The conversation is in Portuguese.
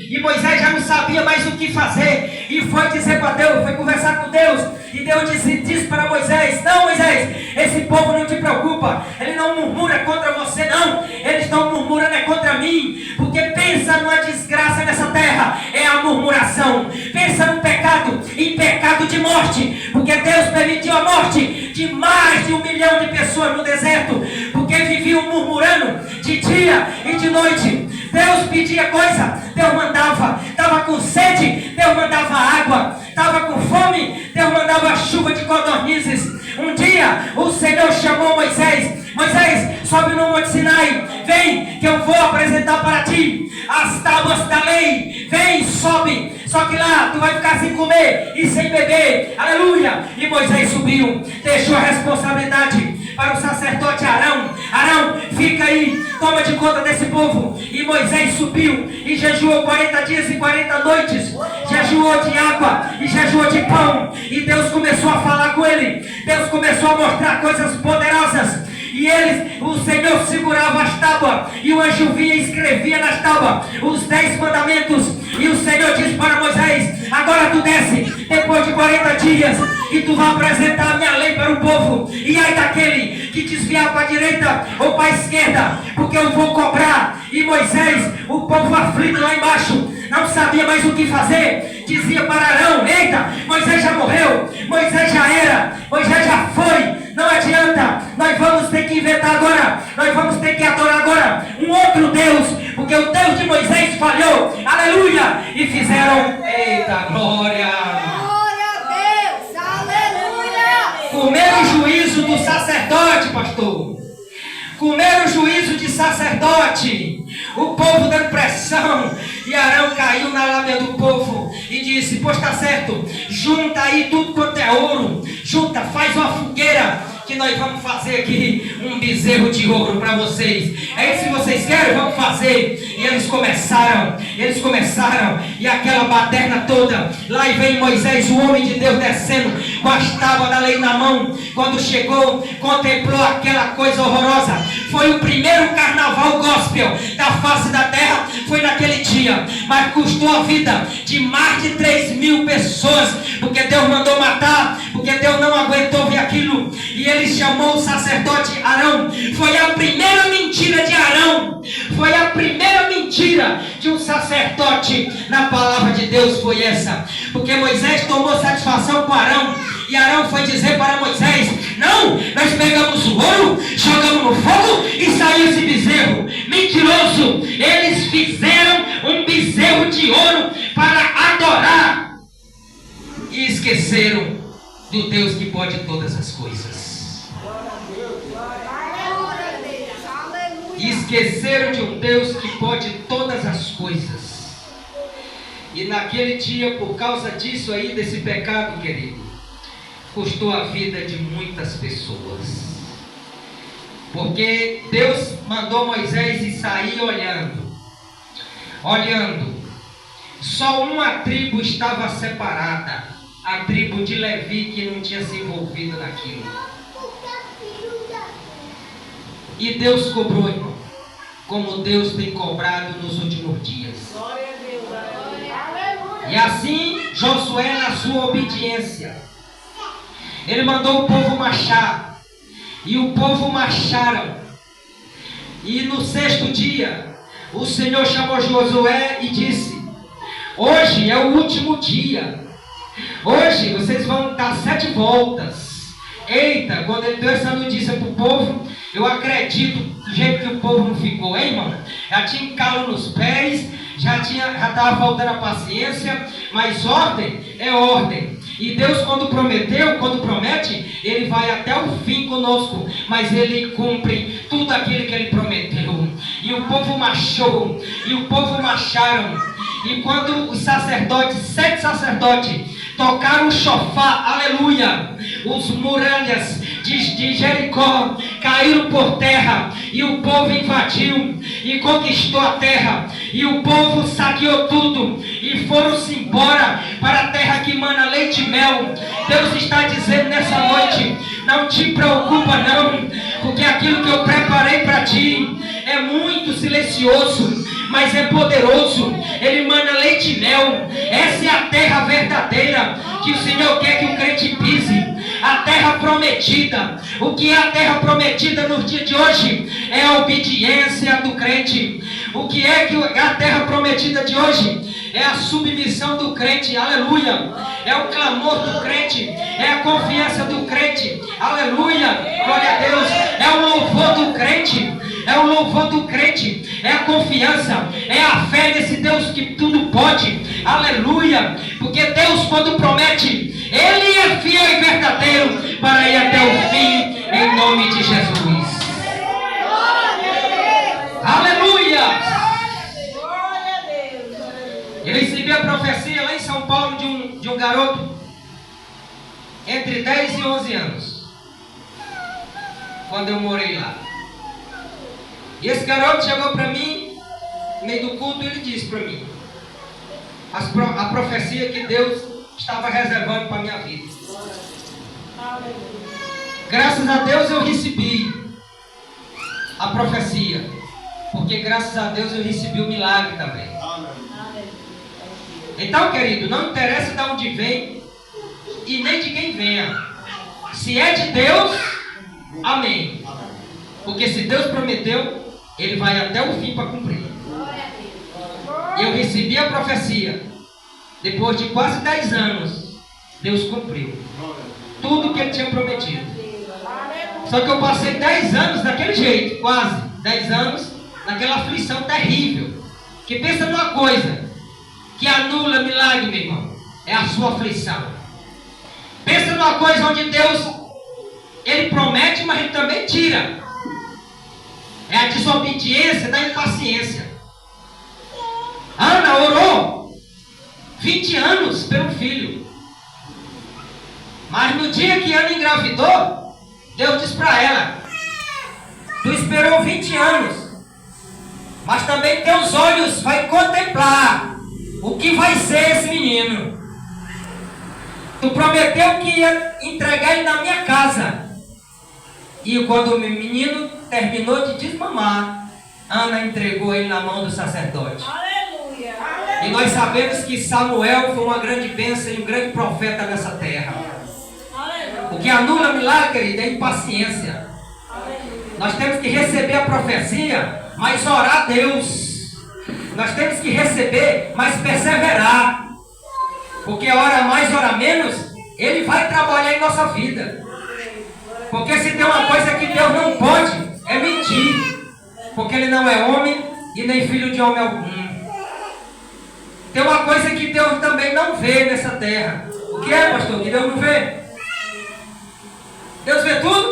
E Moisés já não sabia mais o que fazer. E foi dizer para Deus, foi conversar com Deus. E Deus disse para Moisés: não, Moisés, esse povo não te preocupa. Ele não murmura contra você, não. Eles estão murmurando contra mim. Porque pensa numa desgraça nessa terra, é a murmuração. Pensa no pecado, em pecado de morte. Porque Deus permitiu a morte de mais de 1 milhão de pessoas no deserto. Porque viviam murmurando de dia e de noite. Deus pedia coisa, Deus mandava. Estava com sede, Deus mandava água. Estava com fome, Deus mandava chuva de codornizes. Um dia o Senhor chamou Moisés: Moisés, sobe no Monte Sinai. Vem, que eu vou apresentar para ti as tábuas da lei. Vem, sobe. Só que lá tu vai ficar sem comer e sem beber. Aleluia. E Moisés subiu, deixou a responsabilidade para o sacerdote Arão. Arão, fica aí, toma de conta desse povo. E Moisés subiu e jejuou 40 dias e 40 noites. Jejuou de água e jejuou de pão. E Deus começou a falar com ele. Deus começou a mostrar coisas poderosas. E o Senhor segurava as tábuas. E o anjo vinha e escrevia nas tábuas os 10 mandamentos. E o Senhor disse para Moisés: agora tu desce, depois de 40 dias, e tu vai apresentar a minha lei para o povo. E ai daquele que desviar para a direita ou para a esquerda, porque eu vou cobrar. E Moisés, o povo aflito lá embaixo, não sabia mais o que fazer. Dizia para Arão: eita, Moisés já morreu, Moisés já era, Moisés já foi. Não adianta, nós vamos ter que inventar agora, nós vamos ter que adorar agora um outro Deus, porque o Deus de Moisés falhou. Aleluia. E fizeram, eita glória, glória a Deus, aleluia. comeram o juízo do sacerdote, pastor. Comeram o juízo de sacerdote. O povo dando pressão. E Arão caiu na lábia do povo e disse: pois está certo, junta aí tudo quanto é ouro. Junta, faz uma fogueira, que nós vamos fazer aqui um bezerro de ouro para vocês. É isso que vocês querem? Vamos fazer. E eles começaram. E aquela baderna toda. Lá e vem Moisés, o homem de Deus, descendo com as tábuas da lei na mão. Quando chegou, contemplou aquela coisa horrorosa. Foi o primeiro carnaval gospel da face da terra. Foi naquele dia. Mas custou a vida de mais de 3.000 pessoas. Porque Deus mandou matar. Porque Deus não aguentou ver aquilo. E ele chamou o sacerdote Arão. Foi a primeira mentira de Arão. Foi a primeira mentira de um sacerdote na palavra de Deus, foi essa. Porque Moisés tomou satisfação com Arão. E Arão foi dizer para Moisés: não, nós pegamos o ouro, jogamos no fogo e saiu esse bezerro. Mentiroso. Eles fizeram um bezerro de ouro para adorar. E esqueceram do Deus que pode todas as coisas. Esqueceram de um Deus que pode todas as coisas. E naquele dia, por causa disso aí, desse pecado, querido, custou a vida de muitas pessoas. Porque Deus mandou Moisés ir sair olhando. Só uma tribo estava separada, a tribo de Levi, que não tinha se envolvido naquilo. E Deus cobrou, irmão, como Deus tem cobrado nos últimos dias. E assim Josué, na sua obediência, ele mandou o povo marchar. E o povo marcharam. E no 6º dia, o Senhor chamou Josué e disse: hoje é o último dia. Hoje vocês vão dar 7 voltas. Eita, quando ele deu essa notícia para o povo, eu acredito do jeito que o povo não ficou, hein, irmão? Já tinha calo nos pés, já estava faltando a paciência, mas ordem é ordem. E Deus, quando promete, Ele vai até o fim conosco, mas Ele cumpre tudo aquilo que Ele prometeu. E o povo marchou, e o povo marcharam. E quando os sacerdotes, 7 sacerdotes, tocaram o chofar, aleluia, os muralhas de Jericó caíram por terra, e o povo invadiu e conquistou a terra, e o povo saqueou tudo e foram-se embora para a terra que mana leite e mel. Deus está dizendo nessa noite: não te preocupa não, porque aquilo que eu preparei para ti é muito silencioso, mas é poderoso. Ele mana verdadeira que o Senhor quer que o crente pise. A terra prometida. O que é a terra prometida no dia de hoje? É a obediência do crente. O que é a terra prometida de hoje? É a submissão do crente, aleluia. É o clamor do crente, é a confiança do crente, aleluia, glória a Deus. É o louvor do crente, é o louvor do crente, é a confiança, é a fé nesse Deus que tudo pode, aleluia. Porque Deus, quando promete, Ele é fiel e verdadeiro para ir até o fim, em nome de Jesus, aleluia. Eu recebi a profecia lá em São Paulo de um garoto entre 10 e 11 anos, quando eu morei lá. E esse garoto chegou para mim, no meio do culto, e ele disse para mim a profecia que Deus estava reservando para a minha vida. Graças a Deus eu recebi a profecia, porque graças a Deus eu recebi o milagre também. Então, querido, não interessa de onde vem e nem de quem venha. Se é de Deus, amém. Porque se Deus prometeu, Ele vai até o fim para cumprir. Eu recebi a profecia. Depois de quase 10 anos, Deus cumpriu tudo que Ele tinha prometido. Só que eu passei 10 anos daquele jeito, quase 10 anos, naquela aflição terrível. Que pensa numa coisa que anula milagre, meu irmão, é a sua aflição. Pensa numa coisa onde Deus, Ele promete, mas Ele também tira. É a desobediência da impaciência. Ana orou 20 anos pelo filho. Mas no dia que Ana engravidou, Deus disse para ela: tu esperou 20 anos, mas também teus olhos vai contemplar o que vai ser esse menino. Tu prometeu que ia entregar ele na minha casa. E quando o menino terminou de desmamar, Ana entregou ele na mão do sacerdote. Aleluia. E nós sabemos que Samuel foi uma grande bênção e um grande profeta nessa terra. O que anula milagre, querido, é impaciência. Nós temos que receber a profecia, mas orar a Deus. Nós temos que receber, mas perseverar. Porque hora mais, hora menos, Ele vai trabalhar em nossa vida. Porque se tem uma coisa que Deus não pode, é mentir. Porque Ele não é homem e nem filho de homem algum. Tem uma coisa que Deus também não vê nessa terra. O que é, pastor? Que Deus não vê? Deus vê tudo?